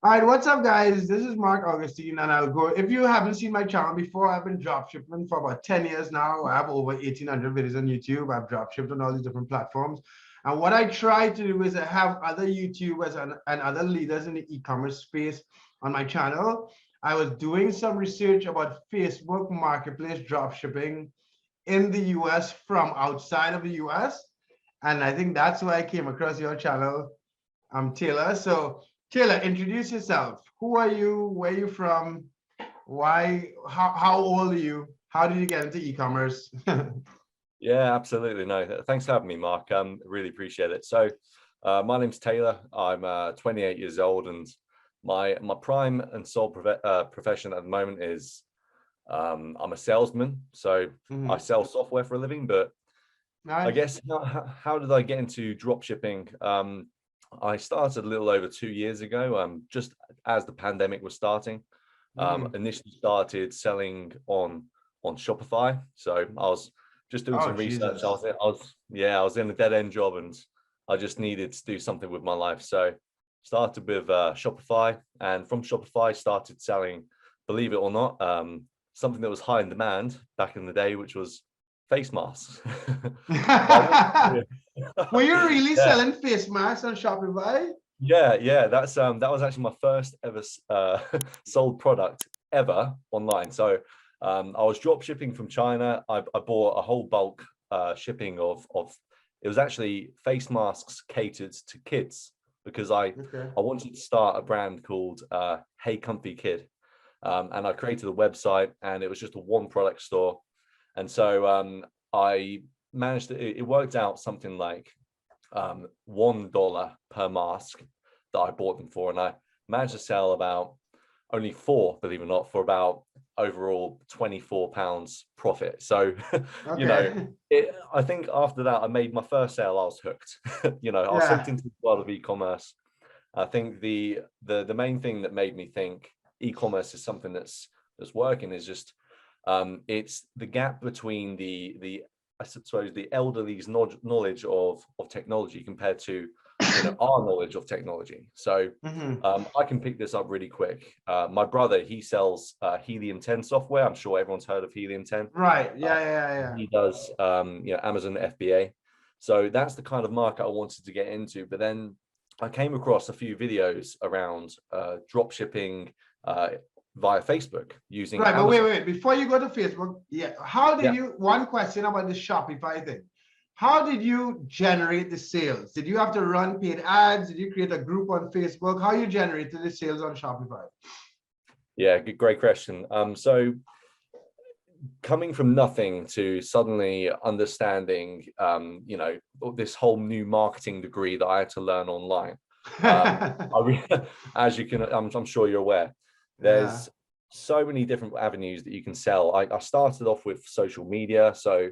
All right, what's up, guys? This is Mark Augustine, and I'll go. If you haven't seen my channel before, I've been dropshipping for about 10 years now. I have over 1,800 videos on YouTube. I've dropshipped on all these different platforms. And what I try to do is I have other YouTubers and other leaders in the e-commerce space on my channel. I was doing some research about Facebook Marketplace dropshipping in the US from outside of the US. And I think that's why I came across your channel. I'm Taylor. So Taylor, introduce yourself. Who are you? Where are you from? Why? How old are you? How did you get into e-commerce? Yeah, absolutely. No, thanks for having me, Mark. Really appreciate it. So, my name's Taylor. I'm 28 years old, and my prime and sole profession at the moment is I'm a salesman. So I sell software for a living. But I Nice. guess how did I get into drop shipping? I started a little over 2 years ago, just as the pandemic was starting. Initially started selling on Shopify. So I was just doing Oh, some research. Jesus. I was in a dead end job, and I just needed to do something with my life. So started with Shopify, and from Shopify started selling, believe it or not, something that was high in demand back in the day, which was face masks. Were you really Yeah. selling face masks on Shopify? Yeah, that was actually my first ever sold product ever online. So I was drop shipping from China. I bought a whole bulk shipping of it was actually face masks catered to kids, because I wanted to start a brand called Hey Comfy Kid, and I created a website, and it was just a one product store. And so I managed to, it worked out something like $1 per mask that I bought them for, and I managed to sell about only 4, believe it or not, for about overall £24 profit. So I think after that I made my first sale, I was hooked. I was hooked into the world of e-commerce. I think the main thing that made me think e-commerce is something that's working is just it's the gap between I suppose the elderly's knowledge of technology compared to our knowledge of technology. So I can pick this up really quick. My brother, he sells Helium 10 software. I'm sure everyone's heard of Helium 10. Right. Yeah. He does Amazon FBA. So that's the kind of market I wanted to get into. But then I came across a few videos around drop shipping via Facebook using Right, but Amazon. wait. Before you go to Facebook, how did you, one question about the Shopify thing. How did you generate the sales? Did you have to run paid ads? Did you create a group on Facebook? How you generated the sales on Shopify? Yeah, great question. So coming from nothing to suddenly understanding, this whole new marketing degree that I had to learn online. As you can, I'm sure you're aware, there's so many different avenues that you can sell. I started off with social media, so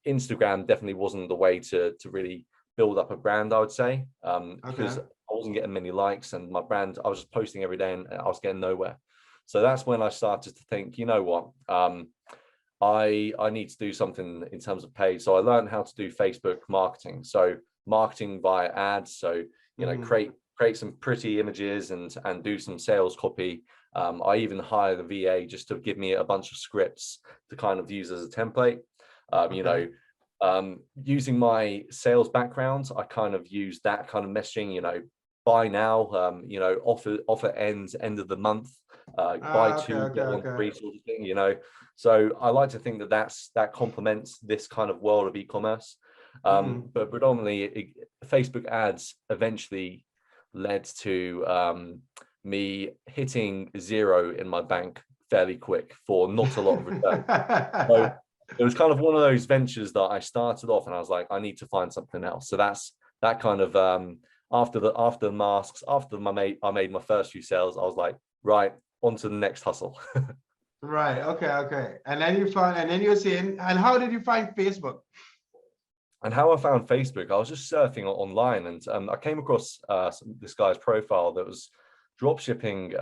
Instagram definitely wasn't the way to really build up a brand, I would say, because I wasn't getting many likes, and my brand, I was just posting every day and I was getting nowhere. So that's when I started to think, you know what, I need to do something in terms of paid. So I learned how to do Facebook marketing. So marketing via ads. So create some pretty images and do some sales copy. I even hired a VA just to give me a bunch of scripts to kind of use as a template. Using my sales background, I kind of use that kind of messaging, buy now, offer ends end of the month, buy two, get one free sort of thing, So I like to think that complements this kind of world of e-commerce. But predominantly Facebook ads eventually led to me hitting zero in my bank fairly quick for not a lot of return. So it was kind of one of those ventures that I started off and I was like, I need to find something else. So that's that kind of after the masks, after I made my first few sales, I was like, right, on to the next hustle. Right. Okay. And then you're saying, and how did you find Facebook? And how I found Facebook, I was just surfing online, and I came across this guy's profile that was drop shipping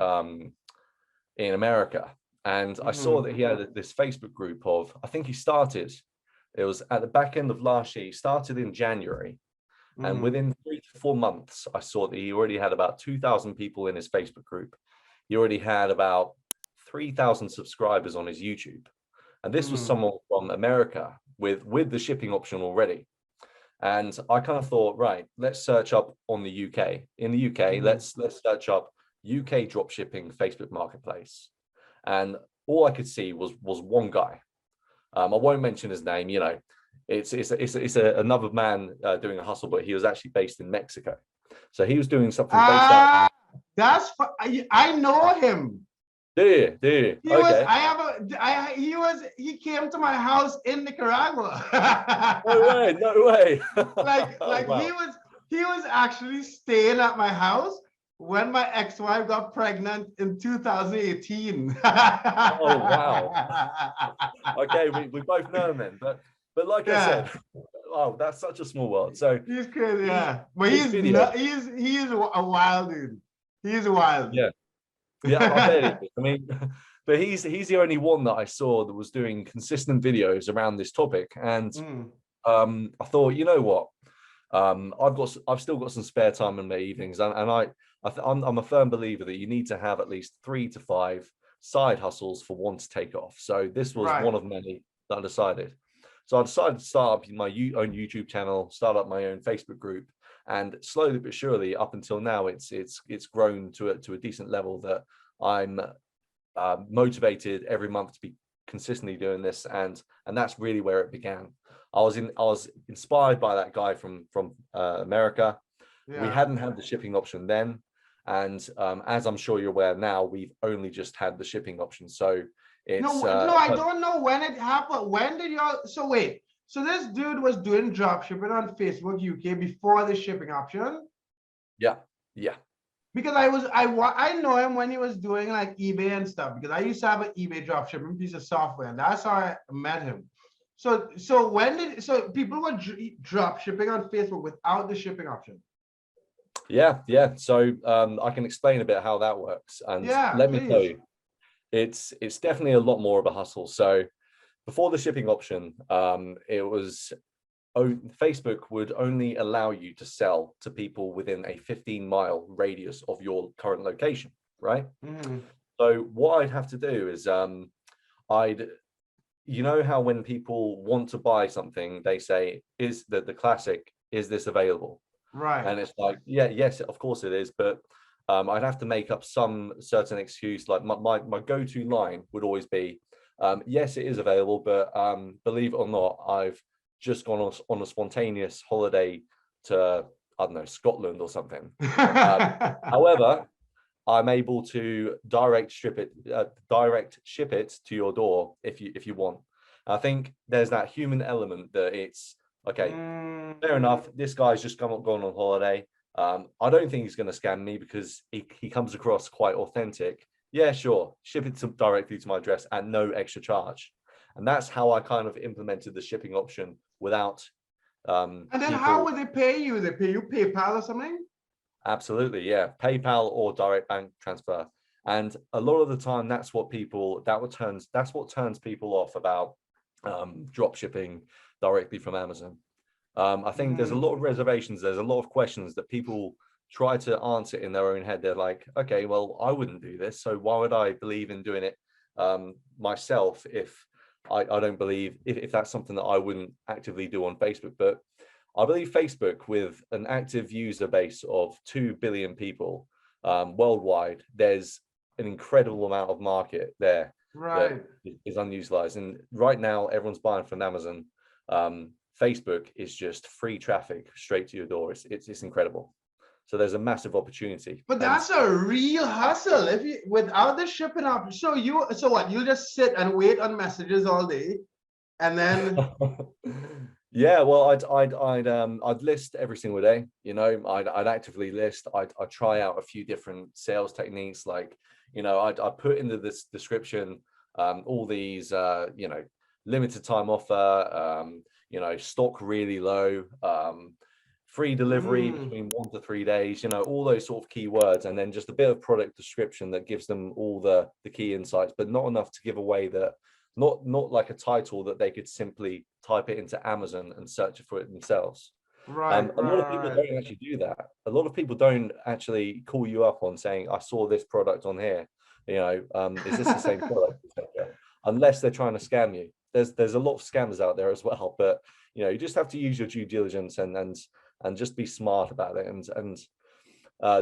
in America. And I saw that he had this Facebook group of, I think it was at the back end of last year, he started in January. And within 3 to 4 months, I saw that he already had about 2,000 people in his Facebook group. He already had about 3,000 subscribers on his YouTube. And this was someone from America with the shipping option already. And I kind of thought, right, let's search up on the UK. In the UK, let's search up UK dropshipping Facebook Marketplace. And all I could see was one guy. I won't mention his name. You know, it's another man doing a hustle, but he was actually based in Mexico. So he was doing something based out. I know him. Do you? He was, he came to my house in Nicaragua. No way. Wow. he was actually staying at my house when my ex-wife got pregnant in 2018. Oh wow. Okay, we both know him then, but like I said, oh, that's such a small world. So he's crazy, but he is a wild dude. He's wild. Yeah, I bet it is. I mean, but he's the only one that I saw that was doing consistent videos around this topic, and I thought, you know what, I've still got some spare time in my evenings, and I'm a firm believer that you need to have at least 3 to 5 side hustles for one to take off. So this was one of many that I decided. So I decided to start up my own YouTube channel, start up my own Facebook group, and slowly but surely, up until now, it's grown to a decent level that I'm motivated every month to be consistently doing this, and that's really where it began. I was inspired by that guy from America. We hadn't had the shipping option then, and as I'm sure you're aware now, we've only just had the shipping option. So it's I don't know when it happened. When did y'all? So wait. So this dude was doing drop shipping on Facebook UK before the shipping option. Yeah. Because I know him when he was doing like eBay and stuff, because I used to have an eBay drop shipping piece of software, and that's how I met him. So people were drop shipping on Facebook without the shipping option. Yeah. So I can explain a bit how that works, and let me tell you, it's definitely a lot more of a hustle. So before the shipping option, Facebook would only allow you to sell to people within a 15-mile radius of your current location, right? So what I'd have to do is you know how when people want to buy something, they say, is the classic, is this available? Right. And it's like, yes, of course it is, but I'd have to make up some certain excuse. Like my go-to line would always be, yes, it is available, but believe it or not, I've just gone on a spontaneous holiday to, I don't know, Scotland or something. However, I'm able to direct ship it to your door if you want. I think there's that human element that it's okay. Fair enough. This guy's just gone on holiday. I don't think he's going to scam me because he comes across quite authentic. Yeah, sure. Ship it directly to my address at no extra charge. And that's how I kind of implemented the shipping option without. And then how would they pay you? They pay you PayPal or something? Absolutely, yeah. PayPal or direct bank transfer. And a lot of the time, that's what turns people off about drop shipping directly from Amazon. I think there's a lot of reservations. There's a lot of questions that people try to answer in their own head. They're like, okay, well, I wouldn't do this, so why would I believe in doing it myself if I don't believe, if that's something that I wouldn't actively do on Facebook? But I believe Facebook, with an active user base of 2 billion people worldwide, there's an incredible amount of market there that is unutilized. And right now, everyone's buying from Amazon. Facebook is just free traffic straight to your door. It's incredible. So there's a massive opportunity. But that's a real hustle. If you without the shipping option, so what? You just sit and wait on messages all day, and then. Yeah, well, I'd list every single day. You know, I'd actively list. I'd try out a few different sales techniques, like, you know, I'd put into this description all these limited time offer, stock really low, free delivery between 1 to 3 days, all those sort of keywords, and then just a bit of product description that gives them all the key insights, but not enough to give away that, not like a title that they could simply type it into Amazon and search for it themselves. Right, A lot of people right. don't actually do that. A lot of people don't actually call you up on saying, I saw this product on here, is this the same product, etc., unless they're trying to scam you. There's a lot of scammers out there as well, but you just have to use your due diligence and just be smart about it, and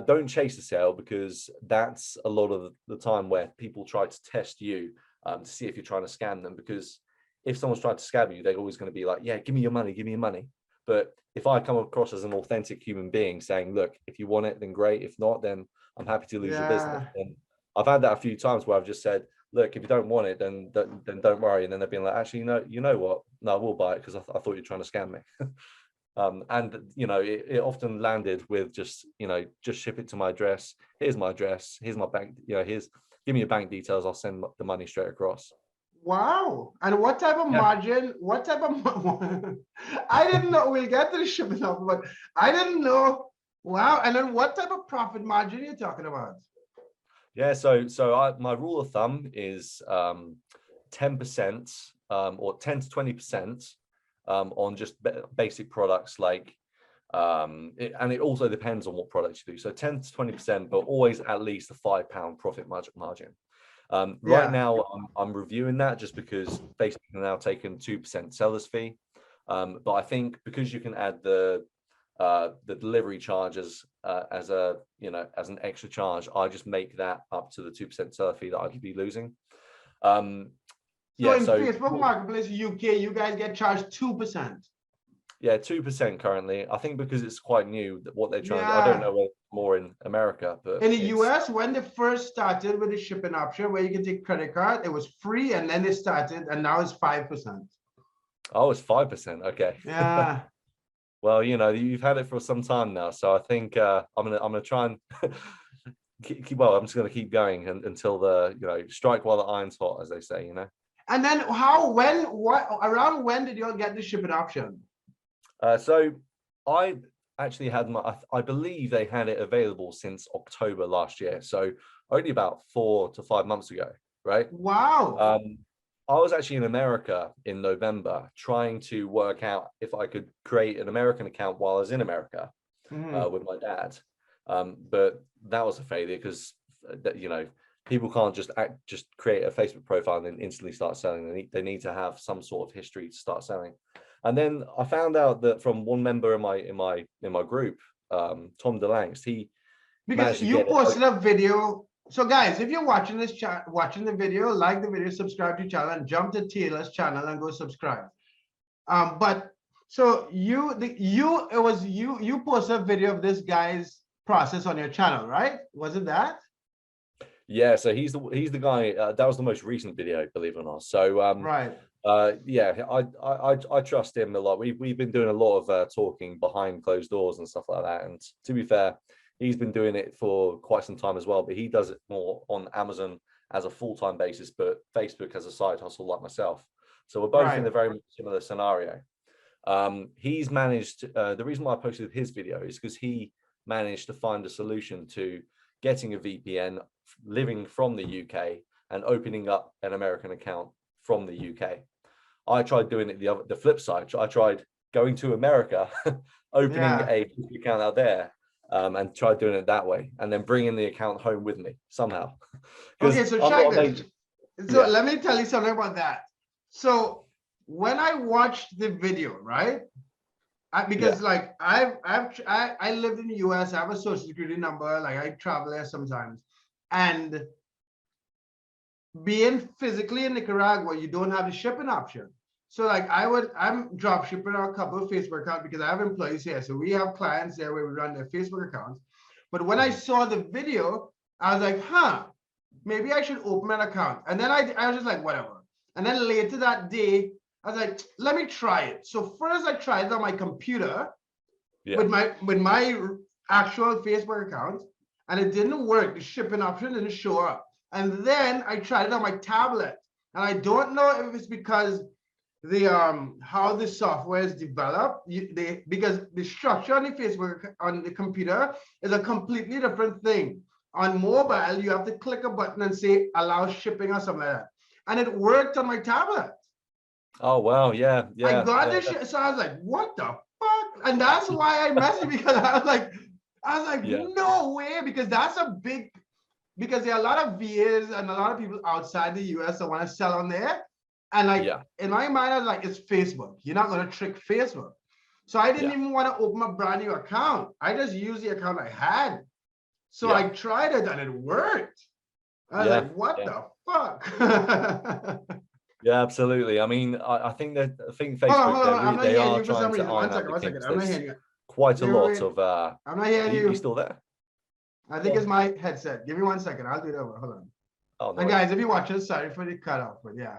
don't chase the sale, because that's a lot of the time where people try to test you, to see if you're trying to scam them. Because if someone's trying to scam you, they're always going to be like, yeah, give me your money, give me your money. But if I come across as an authentic human being saying, look, if you want it, then great. If not, then I'm happy to lose your business. Yeah. And I've had that a few times where I've just said, look, if you don't want it, then don't worry. And then they've been like, actually, you know what? No, I will buy it, because I thought you were trying to scam me. And it often landed with just ship it to my address. Here's my address. Here's my bank. Give me your bank details. I'll send the money straight across. Wow. And what type of margin? What type of? I didn't know. We'll get to the shipping off, but I didn't know. Wow. And then what type of profit margin are you talking about? Yeah. So my rule of thumb is 10%, or 10 to 20%, on just basic products like, and it also depends on what products you do. So 10 to 20%, but always at least a £5 profit margin. Right now, I'm reviewing that, just because Facebook have now taken 2% seller's fee. But I think because you can add the delivery charges as an extra charge, I just make that up to the 2% seller fee that I could be losing. So in Facebook Marketplace UK, you guys get charged 2%. Yeah, 2% currently. I think because it's quite new, what they're trying to do. I don't know whether more in America, but in the US, when they first started with the shipping option where you can take credit card, it was free, and then they started, and now it's 5%. Oh, it's 5%. Okay. Yeah. Well, you've had it for some time now, so I think I'm gonna try and I'm just gonna keep going until strike while the iron's hot, as they say. And then around when did you all get the shipping option? So I actually had I believe they had it available since October last year, so only about 4 to 5 months ago, right? Wow. I was actually in America in November trying to work out if I could create an American account while I was in America with my dad. But that was a failure, because people can't just create a Facebook profile and then instantly start selling. They need to have some sort of history to start selling. And then I found out that from one member in my group, Tom DeLangst, because you posted a video. So guys, if you're watching this watching the video, like the video, subscribe to the channel, and jump to Taylor's channel and go subscribe. But so you posted a video of this guy's process on your channel, right? Was it that? Yeah, so he's the guy, that was the most recent video, believe it or not. So right. Yeah, I trust him a lot. We've been doing a lot of talking behind closed doors and stuff like that. And to be fair, he's been doing it for quite some time as well, but he does it more on Amazon as a full-time basis, but Facebook as a side hustle like myself. So we're both in a very similar scenario. He's managed, the reason why I posted his video is because he managed to find a solution to getting a VPN, living from the UK, and opening up an American account from the UK. I tried doing it the flip side. I tried going to America, opening a account out there, and tried doing it that way, and then bringing the account home with me somehow. Okay, so check this. So let me tell you something about that. So when I watched the video, right? Because like I lived in the US, I have a social security number, like I travel there sometimes, and being physically in Nicaragua, you don't have the shipping option. So like I'm drop shipping on a couple of Facebook accounts because I have employees here. So we have clients there where we run their Facebook accounts. But when I saw the video, I was like, maybe I should open an account. And then I was just like, whatever. And then later that day, I was like, let me try it. So first I tried it on my computer with my actual Facebook account, and it didn't work. The shipping option didn't show up. And then I tried it on my tablet, and I don't know if it's because the how the software is developed, because the structure on the Facebook on the computer is a completely different thing. On mobile, you have to click a button and say allow shipping or something like that, and it worked on my tablet. Oh wow, yeah. I got this shit, so I was like, what the fuck? And that's why I messaged, because I was like, Yeah. no way, because that's a big, because there are a lot of VAs and a lot of people outside the US that want to sell on there. And like, Yeah. in my mind, I was like, it's Facebook. You're not going to trick Facebook. So I didn't even want to open a brand new account. I just used the account I had. So I tried it and it worked. I was like, what the fuck? Yeah, absolutely. I mean, I think Hold on, Facebook, hold on. I'm not they hearing are you for trying some to reason. One iron out second, the one second. kinks. I'm not There's hearing you. quite a Wait, lot wait, wait. of I'm not hearing you you. still there? I think it's my headset. Give me 1 second. I'll do it over. Hold on. Oh, no And worries. guys, if you're watching, sorry for the cutoff, but yeah.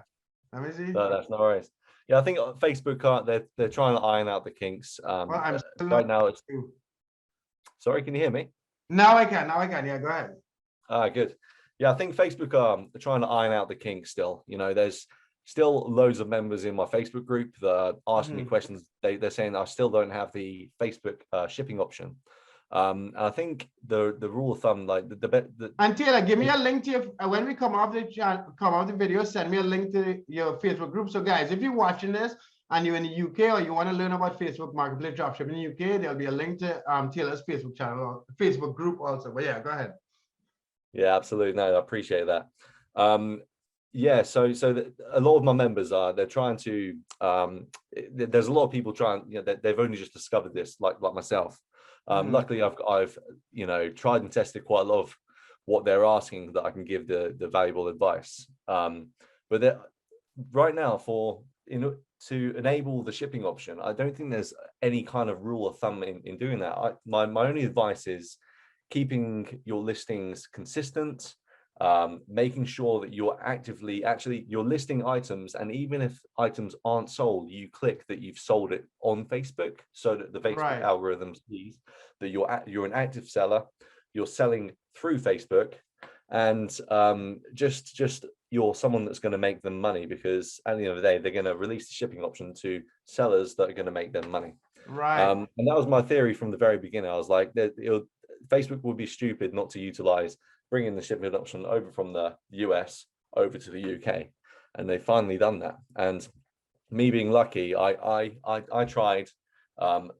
Let me see. No, that's no worries. Yeah, I think Facebook they're trying to iron out the kinks. Well, I'm still Right not. now it's sorry, can you hear me? Now I can. Now I can. Yeah, go ahead. Good. Yeah, I think Facebook are trying to iron out the kinks still. You know, there's still loads of members in my Facebook group that are asking me questions. They're saying I still don't have the Facebook shipping option. And I think the rule of thumb, like and Taylor, give me a link to your, when we come off the video, send me a link to your Facebook group. So guys, if you're watching this and you're in the UK or you want to learn about Facebook Marketplace Dropshipping in the UK, there'll be a link to Taylor's Facebook channel or Facebook group also. But yeah, go ahead. Yeah, absolutely. No, I appreciate that. Yeah, so a lot of my members they're trying to there's a lot of people trying, you know, they've only just discovered this, like myself. Luckily I've you know, tried and tested quite a lot of what they're asking that I can give the valuable advice. But right now to enable the shipping option, I don't think there's any kind of rule of thumb in doing that. My only advice is keeping your listings consistent, making sure that you're you're listing items, and even if items aren't sold, you click that you've sold it on Facebook, so that the Facebook algorithm sees that you're an active seller, you're selling through Facebook, and just you're someone that's going to make them money, because at the end of the day they're going to release the shipping option to sellers that are going to make them money. And that was my theory from the very beginning. I was like, Facebook would be stupid not to utilize bringing the shipping option over from the US over to the UK, and they've finally done that. And me being lucky, I tried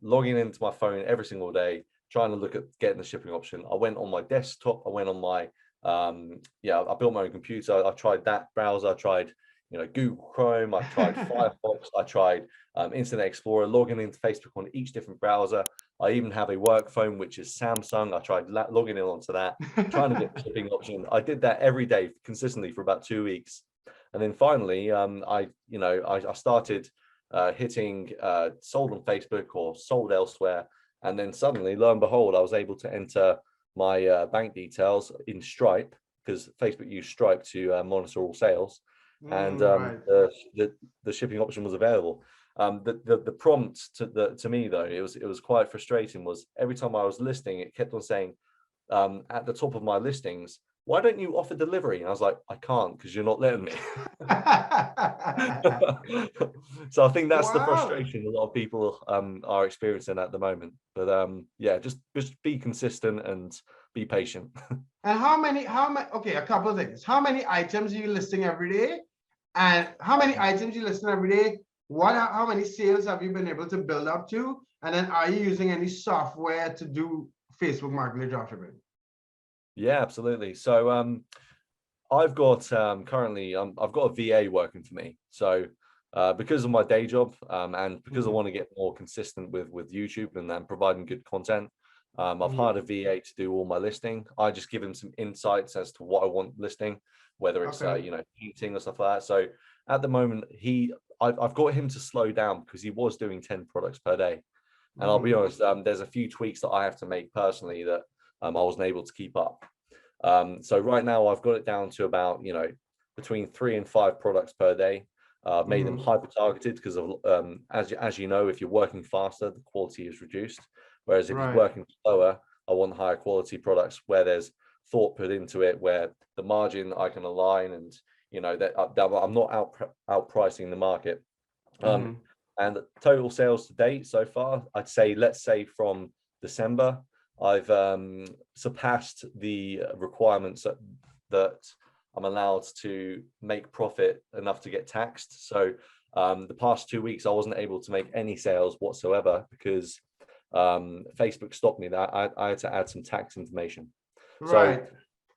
logging into my phone every single day, trying to look at getting the shipping option. I went on my desktop, I went on my I built my own computer. I tried that browser, I tried, you know, Google Chrome, I tried Firefox, I tried Internet Explorer, logging into Facebook on each different browser. I even have a work phone, which is Samsung. I tried logging in onto that, trying to get the shipping option. I did that every day consistently for about 2 weeks. And then finally, I started hitting sold on Facebook or sold elsewhere. And then suddenly, lo and behold, I was able to enter my bank details in Stripe, because Facebook used Stripe to monitor all sales. And the shipping option was available. The prompt to me though, it was quite frustrating, was every time I was listing, it kept on saying at the top of my listings, why don't you offer delivery? And I was like, I can't, because you're not letting me. So I think that's the frustration a lot of people are experiencing at the moment. But yeah, just be consistent and be patient. And how many, okay, a couple of things. How many items are you listing every day? And how many items you listing every day? How many sales have you been able to build up to? And then are you using any software to do Facebook marketing dropshipping? Yeah, absolutely. So I've got currently I've got a VA working for me. So because of my day job and because I want to get more consistent with YouTube and providing good content, I've hired a VA to do all my listing. I just give him some insights as to what I want listing, whether it's you know, painting or stuff like that. So at the moment, I've got him to slow down, because he was doing 10 products per day. And I'll be honest, there's a few tweaks that I have to make personally that I wasn't able to keep up. So right now I've got it down to about, you know, between 3 and 5 products per day. I've made them hyper targeted because of as you know, if you're working faster, the quality is reduced. Whereas if you're working slower, I want higher quality products where there's thought put into it, where the margin I can align, and you know that I'm not outpricing the market. And total sales to date so far, I'd say, let's say from December, I've surpassed the requirements that I'm allowed to make profit enough to get taxed. So the past 2 weeks, I wasn't able to make any sales whatsoever, because Facebook stopped me. That I had to add some tax information. Right.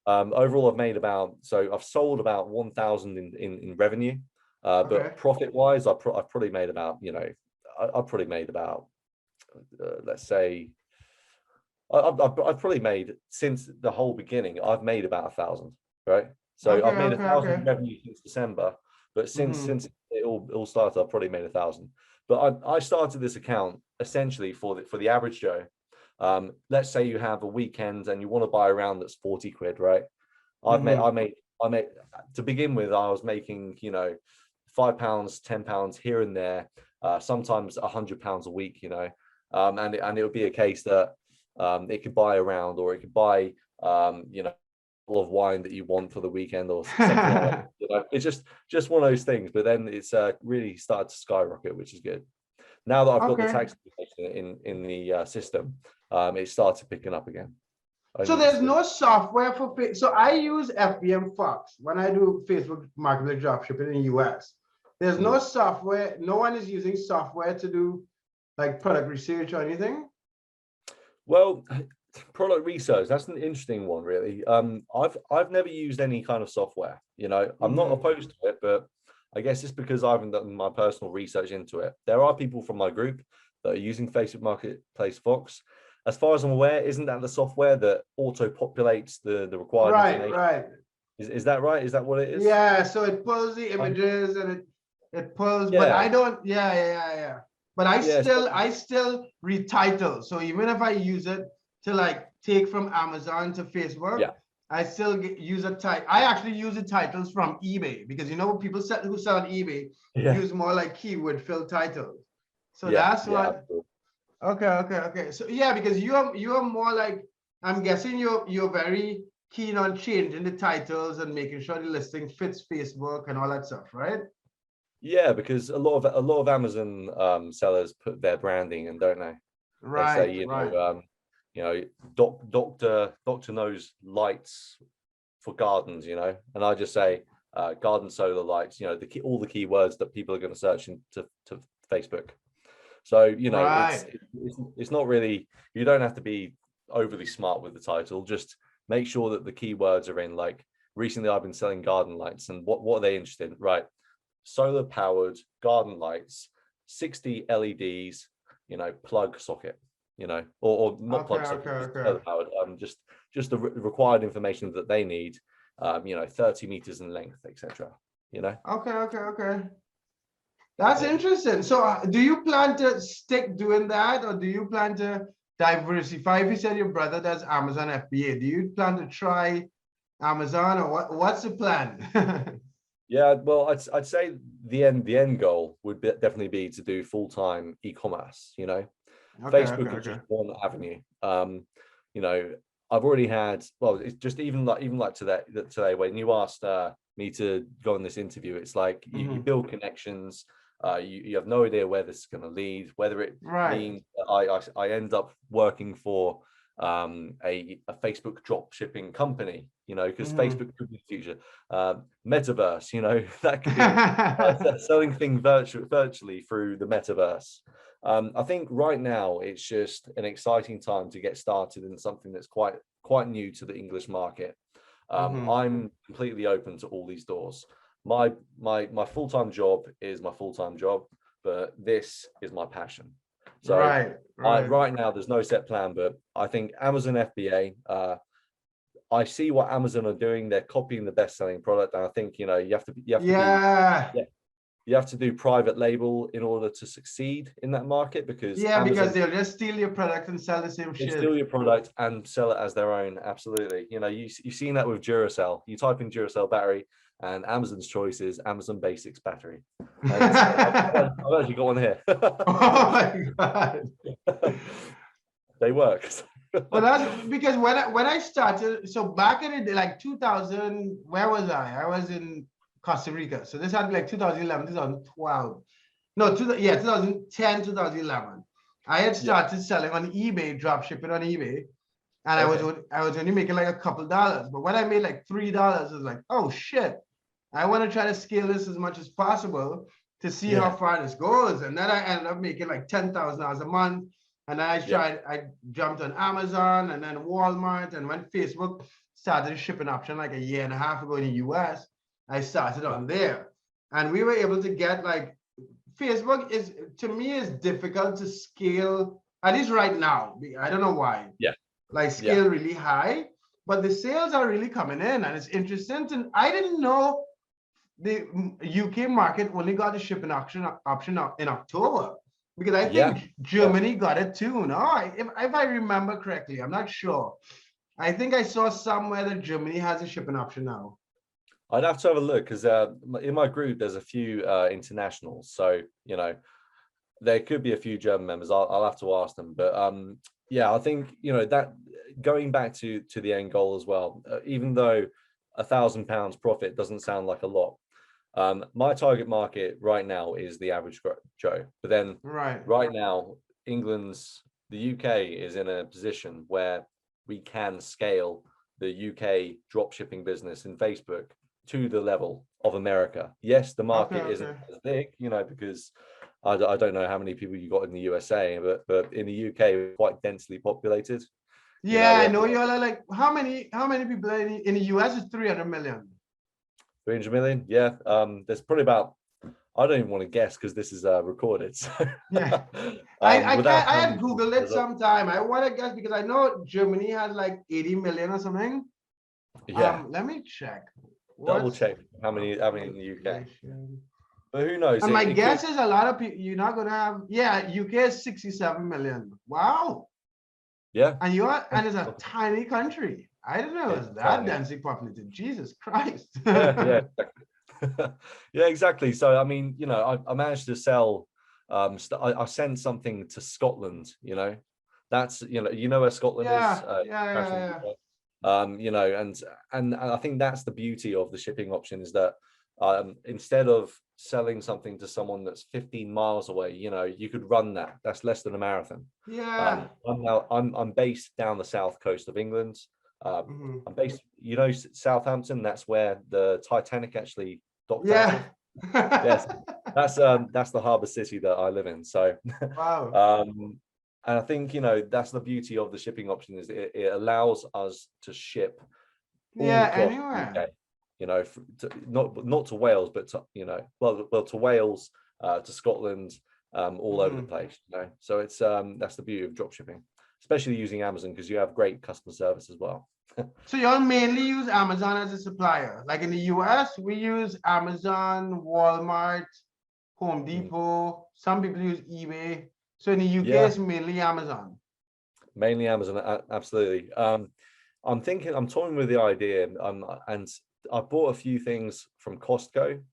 So overall, I've sold about 1,000 in revenue, but profit wise, I've probably made about, I've probably made about, let's say, I've probably made, since the whole beginning, I've made about 1,000, right? So I've made 1,000 revenue since December, but since it all started, I've probably made 1,000. But I started this account essentially for the average Joe. Let's say you have a weekend and you want to buy a round that's 40 quid, right? I made to begin with, I was making, £5, £10 here and there, sometimes £100 a week, and it would be a case that it could buy a round, or it could buy of wine that you want for the weekend, or something like that. It's just one of those things. But then it's really started to skyrocket, which is good. Now that I've got the tax in the system, it started picking up again. So there's no software for so I use FBM Fox when I do Facebook marketing dropshipping in the US. There's no software. No one is using software to do like product research or anything. Well, product research, that's an interesting one, really. I've never used any kind of software. I'm not opposed to it, but I guess it's because I haven't done my personal research into it. There are people from my group that are using Facebook Marketplace Fox. As far as I'm aware, isn't that the software that auto-populates the required information? Right. Is that right? Is that what it is? Yeah, so it pulls the images and it pulls, but I don't, But I still retitle. So even if I use it to like take from Amazon to Facebook, I still use a title. I actually use the titles from eBay, because people who sell on eBay use more like keyword fill titles. So that's what. Okay. So because you are more like, I'm guessing you're very keen on changing the titles and making sure the listing fits Facebook and all that stuff, right? Yeah, because a lot of Amazon sellers put their branding in, don't they? Right. They say, Doctor knows lights for gardens, and I just say garden solar lights, all the keywords that people are going to search into Facebook. So it's not really, you don't have to be overly smart with the title. Just make sure that the keywords are in. Like recently, I've been selling garden lights, and what are they interested in? Right, solar powered garden lights, 60 LEDs, plug socket, or not plug socket, solar powered. Just the required information that they need. 30 meters in length, etc. Okay. That's interesting. So do you plan to stick doing that, or do you plan to diversify? If you said your brother does Amazon FBA, do you plan to try Amazon, or what's the plan? Yeah, well, I'd say the end goal would definitely be to do full-time e-commerce. Facebook is just one avenue. I've already had, well, it's just even like today when you asked me to go on this interview, it's like you build connections. You have no idea where this is going to lead, whether it means that I end up working for a Facebook drop shipping company, because Facebook could be the future. Metaverse, that could be selling things virtually through the metaverse. I think right now it's just an exciting time to get started in something that's quite new to the English market. I'm completely open to all these doors. My full-time job is my full-time job, but this is my passion. So right now there's no set plan, but I think Amazon FBA, I see what Amazon are doing. They're copying the best-selling product, and I think you have to do private label in order to succeed in that market, because because they'll just steal your product and sell the same shit. Steal your product and sell it as their own. Absolutely. You've seen that with Duracell. You type in Duracell battery, and Amazon's choice is Amazon Basics battery. I've actually got one here. Oh my God. They work. Well, that's because when I started, so back in the day, like 2000, where was I? I was in Costa Rica. So this had to be like 2011, 2012. No, 2010, 2011. I had started selling on eBay, drop shipping on eBay. And I was only making like a couple dollars. But when I made like $3, I was like, oh shit, I want to try to scale this as much as possible to see how far this goes. And then I ended up making like $10,000 a month. And then I jumped on Amazon and then Walmart, and when Facebook started a shipping option like a year and a half ago in the US, I started on there. And we were able to get like, Facebook is, to me, is difficult to scale, at least right now. I don't know why. Yeah. Like scale really high, but the sales are really coming in, and it's interesting. And I didn't know the UK market only got the shipping option in October, because I think Germany got it too. No, if I remember correctly, I'm not sure. I think I saw somewhere that Germany has a shipping option now. I'd have to have a look, because in my group there's a few internationals, so you know there could be a few German members. I'll have to ask them, but yeah, I think that going back to the end goal as well, even though £1,000 profit doesn't sound like a lot, my target market right now is the average Joe. But then right now, the UK is in a position where we can scale the UK dropshipping business in Facebook to the level of America. Yes, the market isn't as big, because I don't know how many people you got in the USA, but in the UK, we're quite densely populated. Yeah, I know y'all are like, how many people in the US is 300 million? 300 million, yeah. There's probably about, I don't even want to guess because this is recorded. So yeah, I had Googled it sometime. I want to guess because I know Germany has like 80 million or something. Yeah. Let me check. Double check how many in the UK. But who knows? And my guess is a lot of people, you're not going to have, UK is 67 million. Wow. Yeah. And it's a tiny country. I didn't know it was that densely populated. Jesus Christ. yeah. Yeah, exactly. So, I mean, I managed to sell, I sent something to Scotland, that's, where Scotland is. And I think that's the beauty of the shipping option, is that instead of selling something to someone that's 15 miles away, you could run that's less than a marathon. I'm based down the south coast of England. I'm based, Southampton. That's where the Titanic actually docked out of. Yes, that's the harbor city that I live in. So wow. And I think that's the beauty of the shipping option, is it allows us to ship anywhere. Not to Wales, but to to Wales, to Scotland, all over the place. So it's that's the beauty of dropshipping, especially using Amazon, because you have great customer service as well. So y'all mainly use Amazon as a supplier. Like in the US, we use Amazon, Walmart, Home Depot. Some people use eBay. So in the UK, it's mainly Amazon. Mainly Amazon, absolutely. I'm toying with the idea, and I bought a few things from Costco.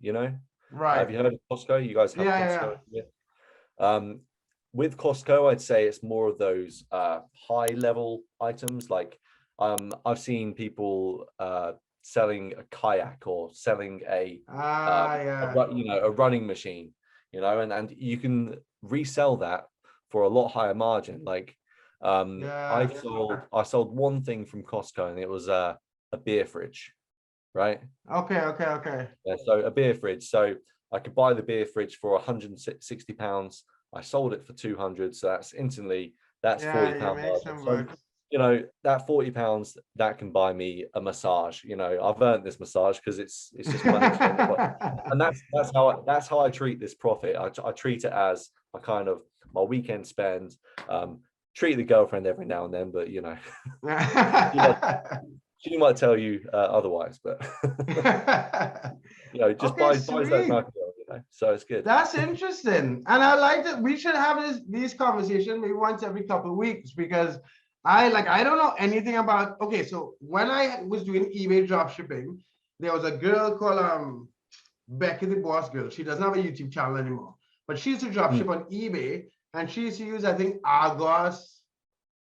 Have you heard of Costco? You guys have Costco? Yeah. With Costco, I'd say it's more of those high level items. Like I've seen people selling a kayak, or selling a running machine. And you can resell that for a lot higher margin. Like I sold one thing from Costco, and it was a beer fridge, right? Okay. Yeah, so a beer fridge. So I could buy the beer fridge for £160. I sold it for 200. So that's instantly, that's £40 margin. So, that £40, that can buy me a massage. I've earned this massage because it's just money. And that's how I treat this profit. I treat it as a kind of my weekend spend. Treat the girlfriend every now and then, but she might tell you otherwise, but just buys that nice girl, so it's good. That's interesting. And I like that we should have these conversations maybe once every couple of weeks, because I don't know anything about. Okay, so when I was doing eBay dropshipping, there was a girl called Becky the Boss Girl. She doesn't have a YouTube channel anymore, but she used to dropship on eBay, and she used to use, I think, Argos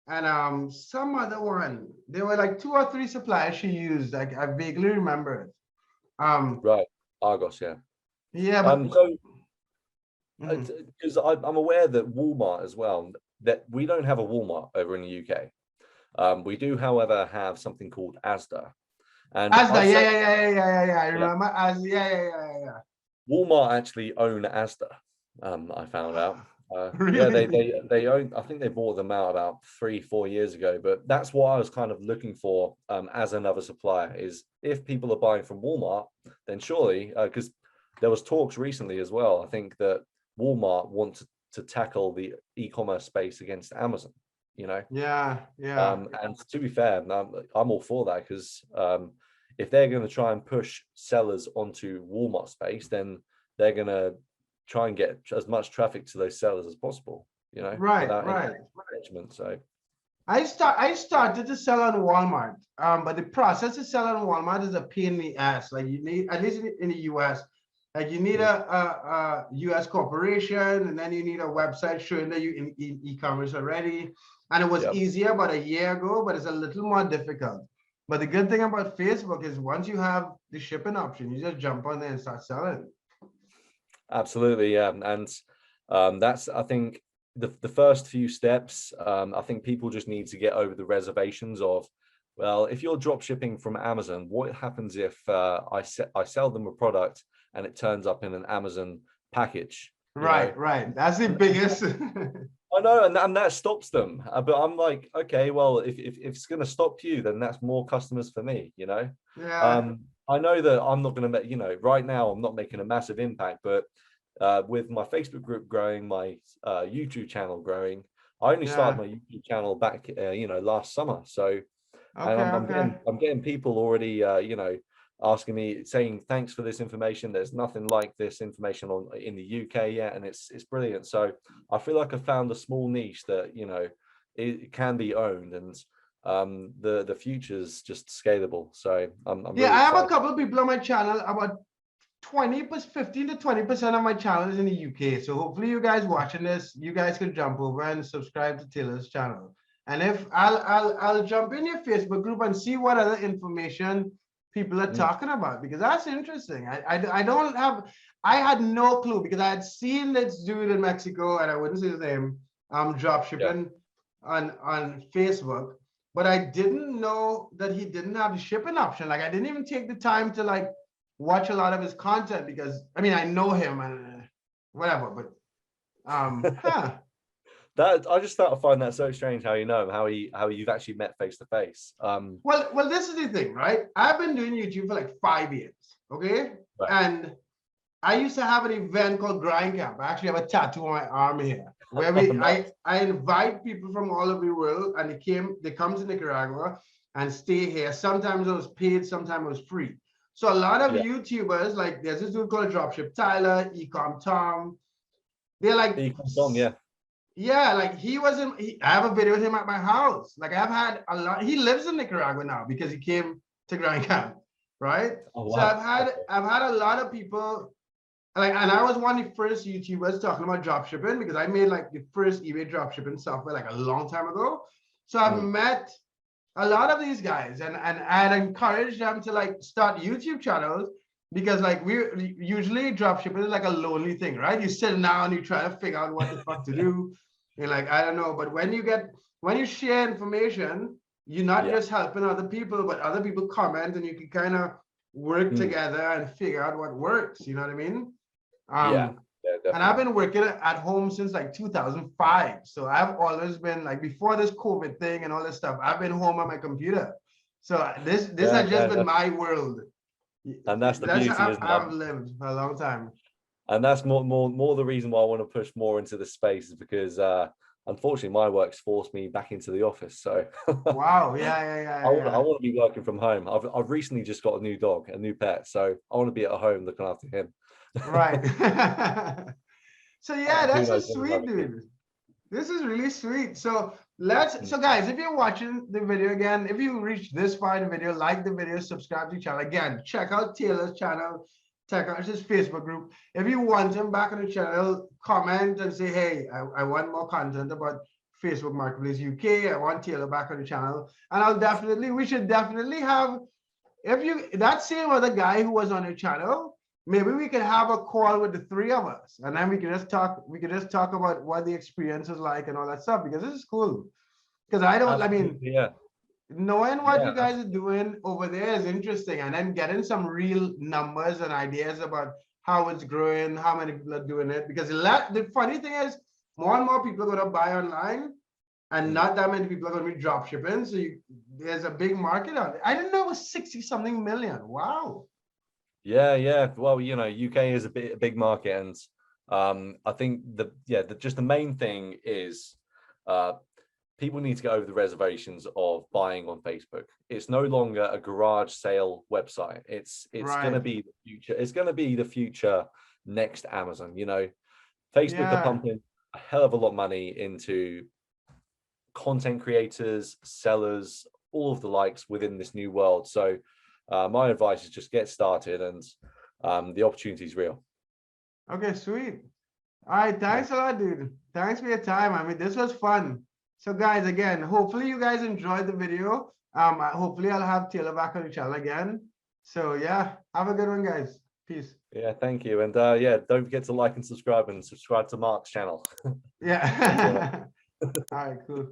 and some other one. There were like 2 or 3 suppliers she used. Like I vaguely remember it. Right, Argos, yeah. Yeah, but because I'm aware that Walmart as well, that we don't have a Walmart over in the UK. We do, however, have something called Asda. And Asda, yeah. I remember Asda, yeah. Walmart actually own Asda. I found out. Yeah, Really? they own. I think they bought them out about 3-4 years ago. But that's what I was kind of looking for as another supplier. Is if people are buying from Walmart, then surely because there was talks recently as well. I think that Walmart wants to tackle the e-commerce space against Amazon. You know, Yeah, yeah. and to be fair, I'm all for that because if they're going to try and push sellers onto Walmart space, then they're going to try and get as much traffic to those sellers as possible, you know, Right, without any right. management. So I started to sell on Walmart, but the process to sell on Walmart is a pain in the ass. Like you need, at least in the US, like you need mm, a US corporation, and then you need a website showing that you in e-commerce already. And it was yeah, easier about a year ago, but it's a little more difficult. But the good thing about Facebook is once you have the shipping option, you just jump on there and start selling. absolutely, yeah, and that's I think the first few steps. I think people just need to get over the reservations of, well, if you're drop shipping from Amazon, what happens if I sell them a product and it turns up in an Amazon package, you know? Right, right. That's the biggest. I know, and that stops them. But I'm like, okay, well, if it's going to stop you, then that's more customers for me, you know. Yeah, I know that I'm not going to make, you know, right now I'm not making a massive impact, but with my Facebook group growing, my YouTube channel growing, I only started yeah. my YouTube channel back, you know, last summer. So, and Okay, okay. I'm getting people already, you know, asking me, saying thanks for this information. There's nothing like this information on in the UK yet, and it's brilliant. So I feel like I found a small niche that, you know, it can be owned, and the future's just scalable. So I'm Yeah, really I have a excited. couple of people on my channel. About 15 to 20% of my channel is in the UK. So hopefully you guys watching this, you guys can jump over and subscribe to Taylor's channel. And if I'll jump in your Facebook group and see what other information people are Mm, talking about, because that's interesting. I don't have, I had no clue because I had seen this dude in Mexico, and I wouldn't say his name, drop yeah. shipping on Facebook, but I didn't know that he didn't have the shipping option. Like I didn't even take the time to like watch a lot of his content because I mean I know him and whatever, but huh. That I just thought I find that so strange how you know him, how you've actually met face to face. Well, this is the thing, right? I've been doing YouTube for like 5 years, okay? Right. And I used to have an event called Grind Camp. I actually have a tattoo on my arm here, where Oh, we nice. I invite people from all over the world, and they come to Nicaragua and stay here. Sometimes it was paid, sometimes it was free. So a lot of Yeah. YouTubers, like there's this dude called Dropship Tyler, Ecom Tom, they're like, He comes on, yeah. yeah, like he wasn't. I have a video with him at my house. Like I've had a lot. He lives in Nicaragua now because he came to Grand Camp, right? Oh So wow. Okay. I've had a lot of people like, and I was one of the first YouTubers talking about drop shipping because I made like the first eBay drop shipping software like a long time ago. So I've Mm, met a lot of these guys, and I'd encourage them to like start YouTube channels because like we usually drop shipping is like a lonely thing, right? You sit down, you try to figure out what the fuck to do. You're like, I don't know. But when you share information, you're not yeah. just helping other people, but other people comment and you can kind of work Mm, together and figure out what works. You know what I mean? yeah. Um, Yeah, and I've definitely. been working at home since like 2005. So I've always been like before this COVID thing and all this stuff, I've been home on my computer. So this Yeah, has just yeah. been my world. And that's the That's beauty, how isn't it? I've lived for a long time. And that's more the reason why I want to push more into the space is because unfortunately my work's forced me back into the office. So Wow. Yeah, yeah, yeah, I yeah, want to be working from home. I've recently just got a new dog, a new pet. So I want to be at home looking after him. yeah. Right. So yeah, Who that's a knows when we'll sweet have a kid. dude. This is really sweet. So Mm, so guys, if you're watching the video again, if you reach this far in the video, like the video, subscribe to the channel. Again, check out Taylor's channel, check out his Facebook group. If you want him back on the channel, comment and say, hey, I want more content about Facebook Marketplace UK. I want Taylor back on the channel. And we should definitely have, if you, that same other guy who was on your channel, maybe we could have a call with the three of us, and then we could just talk about what the experience is like and all that stuff, because this is cool. Because I mean, absolutely, yeah, knowing what you yeah, guys are doing over there is interesting, and then getting some real numbers and ideas about how it's growing, how many people are doing it. Because the funny thing is, more and more people are going to buy online, and not that many people are going to be drop shipping. So there's a big market out there. I didn't know it was 60 something million. Wow. Yeah. Well, you know, UK is a big market, and I think just the main thing is people need to get over the reservations of buying on Facebook. It's no longer a garage sale website. It's going to be the future. It's going to be the future next Amazon. You know, Facebook are pumping a hell of a lot of money into content creators, sellers, all of the likes within this new world. So my advice is just get started, and the opportunity is real. Okay, sweet. All right, thanks a lot, dude. Thanks for your time. I mean, this was fun. So guys, again, hopefully you guys enjoyed the video. Hopefully I'll have Taylor back on the channel again. So yeah, have a good one, guys. Peace. Yeah, thank you. And yeah, don't forget to like and subscribe to Mark's channel. Yeah. All right, cool.